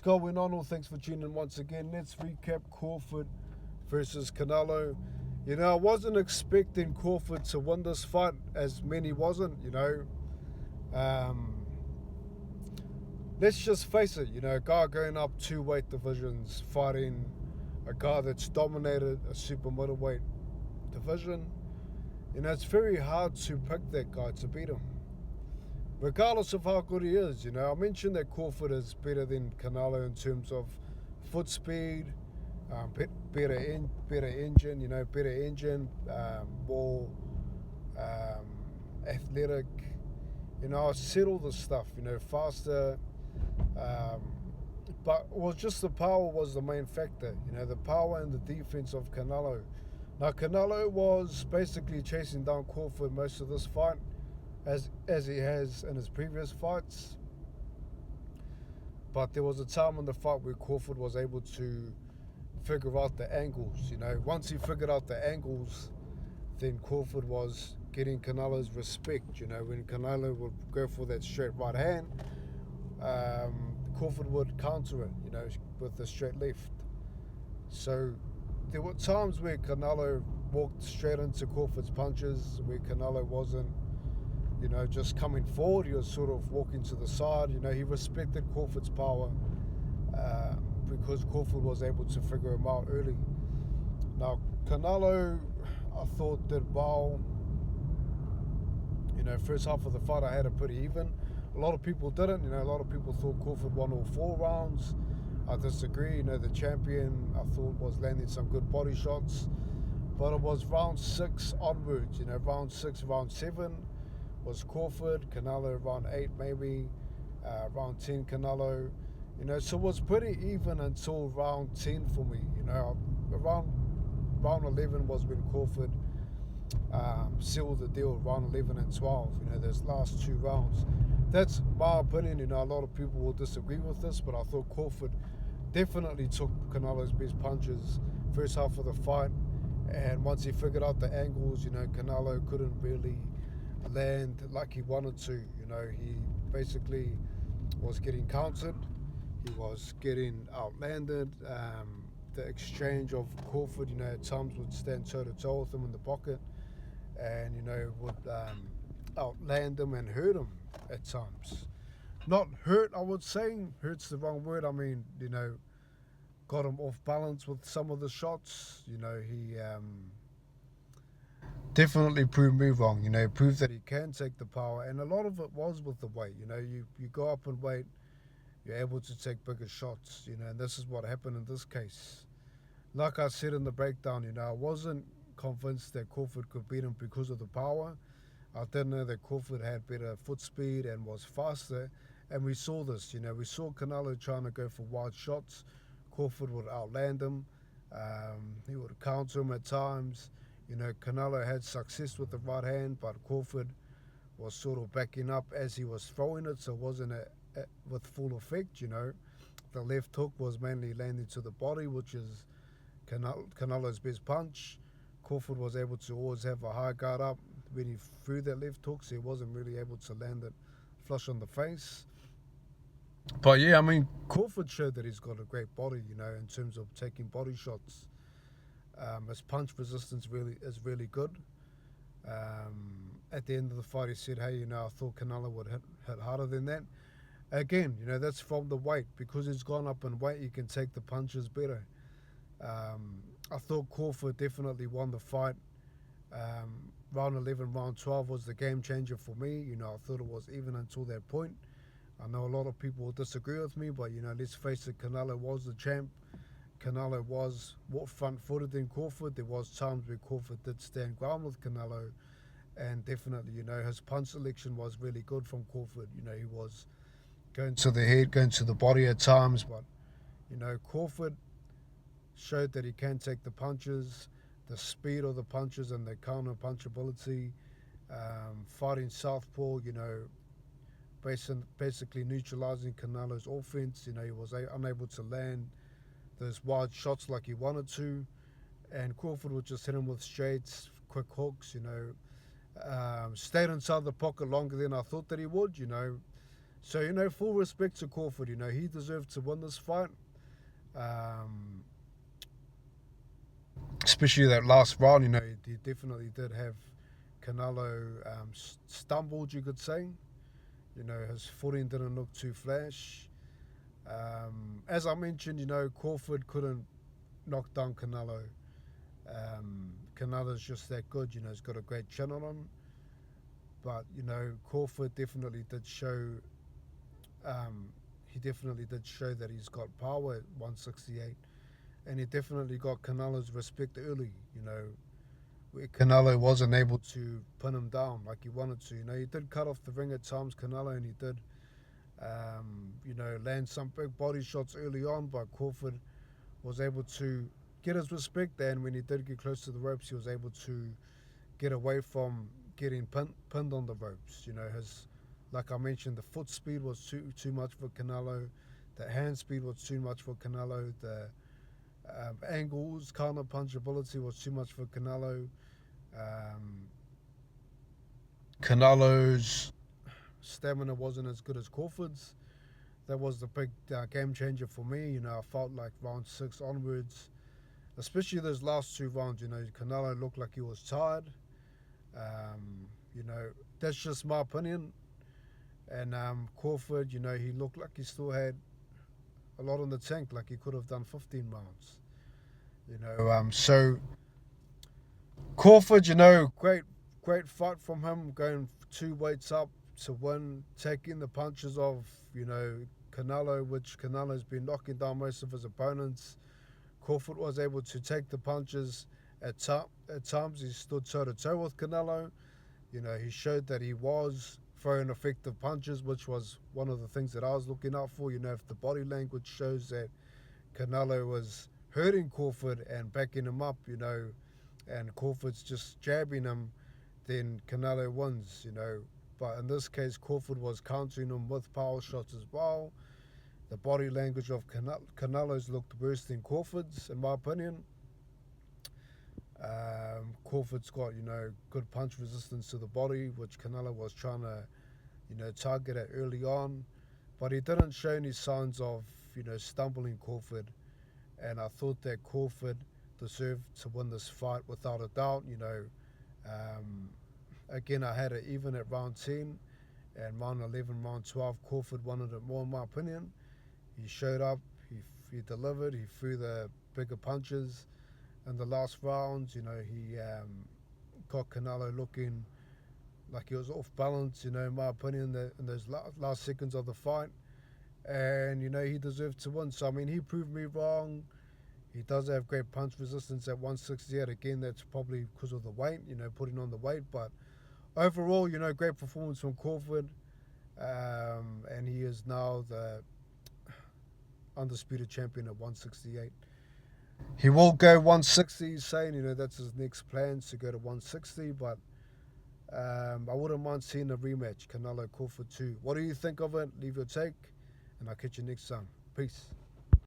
What's going on? Well, thanks for tuning in once again. Let's recap Crawford versus Canelo. I wasn't expecting Crawford to win this fight, as many wasn't. Um, let's just face it, a guy going up two weight divisions, fighting a guy that's dominated a super middleweight division. It's very hard to pick that guy to beat him, regardless of how good he is. I mentioned that Crawford is better than Canelo in terms of foot speed, better engine, more athletic. I said all this stuff, faster. Um, but it was just the power was the main factor. The power and the defense of Canelo. Now Canelo was basically chasing down Crawford most of this fight, as he has in his previous fights. But there was a time in the fight where Crawford was able to figure out the angles. Once he figured out the angles, then Crawford was getting Canelo's respect. When Canelo would go for that straight right hand, Crawford would counter it, with the straight left. So there were times where Canelo walked straight into Crawford's punches, where Canelo wasn't, just coming forward. He was sort of walking to the side. He respected Crawford's power because Crawford was able to figure him out early. Now, Canelo, I thought, did well. First half of the fight, I had it pretty even. A lot of people didn't. A lot of people thought Crawford won all 4 rounds. I disagree. The champion, I thought, was landing some good body shots. But it was round 6 onwards. Round 6, round 7 was Crawford. Canelo round 8 maybe. Round 10 Canelo. So it was pretty even until round 10 for me. Around round 11 was when Crawford sealed the deal. Round 11 and 12. Those last 2 rounds. That's my opinion. A lot of people will disagree with this, but I thought Crawford definitely took Canelo's best punches first half of the fight. And once he figured out the angles, Canelo couldn't really land like he wanted to. He basically was getting countered. He was getting outlanded. The exchange of Crawford, at times would stand toe-to-toe with him in the pocket and, would outland him and hurt him at times. Not hurt, I would say. Hurt's the wrong word. I mean, got him off balance with some of the shots. He definitely proved me wrong. Proved that he can take the power, and a lot of it was with the weight. You go up in weight, you're able to take bigger shots. And this is what happened in this case. Like I said in the breakdown, I wasn't convinced that Crawford could beat him because of the power. I didn't know that Crawford had better foot speed and was faster, and we saw this. We saw Canelo trying to go for wide shots. Crawford would outland him. He would counter him at times. Canelo had success with the right hand, but Crawford was sort of backing up as he was throwing it, so it wasn't with full effect. The left hook was mainly landing to the body, which is Canelo's best punch. Crawford was able to always have a high guard up when he threw that left hook, so he wasn't really able to land it flush on the face. But yeah, Crawford showed that he's got a great body, in terms of taking body shots. His punch resistance is really good. At the end of the fight, he said, hey, I thought Canelo would hit harder than that. Again, that's from the weight. Because he's gone up in weight, he can take the punches better. I thought Crawford definitely won the fight. Round 11, round 12 was the game changer for me. I thought it was even until that point. I know a lot of people will disagree with me, but, let's face it, Canelo was the champ. Canelo was more front-footed than Crawford. There was times where Crawford did stand ground with Canelo, and definitely, his punch selection was really good from Crawford. He was going to the head, going to the body at times, but, Crawford showed that he can take the punches, the speed of the punches and the counter punchability, fighting southpaw, basically neutralizing Canelo's offense. He was unable to land those wide shots like he wanted to, and Crawford would just hit him with straights, quick hooks. Stayed inside the pocket longer than I thought that he would. So, full respect to Crawford. He deserved to win this fight. Um, Especially that last round, he definitely did have Canelo stumbled, you could say. His footing didn't look too flash. As I mentioned, Crawford couldn't knock down Canelo. Canelo's just that good, he's got a great chin on him. But, Crawford definitely did show, that he's got power at 168. And he definitely got Canelo's respect early, where Canelo wasn't able to pin him down like he wanted to. He did cut off the ring at times, Canelo, and he did, land some big body shots early on, but Crawford was able to get his respect, and when he did get close to the ropes, he was able to get away from getting pinned on the ropes. Like I mentioned, the foot speed was too much for Canelo, the hand speed was too much for Canelo, the angles, counter punchability was too much for Canelo. Canelo's stamina wasn't as good as Crawford's. That was the big game changer for me. I felt like round 6 onwards, especially those last 2 rounds, Canelo looked like he was tired. That's just my opinion. And Crawford, he looked like he still had a lot in the tank, like he could have done 15 rounds. So Crawford, great fight from him, going 2 weights up to win, taking the punches of, Canelo, which Canelo's been knocking down most of his opponents. Crawford was able to take the punches. At times he stood toe-to-toe with Canelo. He showed that he was throwing effective punches, which was one of the things that I was looking out for. If the body language shows that Canelo was hurting Crawford and backing him up, and Crawford's just jabbing him, then Canelo wins, But in this case, Crawford was countering him with power shots as well. The body language of Canelo's looked worse than Crawford's, in my opinion. Crawford's got, good punch resistance to the body, which Canelo was trying to, target at early on. But he didn't show any signs of, stumbling Crawford. And I thought that Crawford deserved to win this fight without a doubt. Again, I had it even at round 10 and round 11, round 12. Crawford wanted it more, in my opinion. He showed up, he delivered, he threw the bigger punches. In the last rounds, he got Canelo looking like he was off balance, in my opinion, in those last seconds of the fight. And, he deserved to win. So, he proved me wrong. He does have great punch resistance at 168. Again, that's probably because of the weight, putting on the weight. But overall, great performance from Crawford. And he is now the undisputed champion at 168. He will go 160, he's saying, that's his next plans, to go to 160. But I wouldn't mind seeing a rematch, Canelo Crawford 2. What do you think of it? Leave your take, and I'll catch you next time. Peace.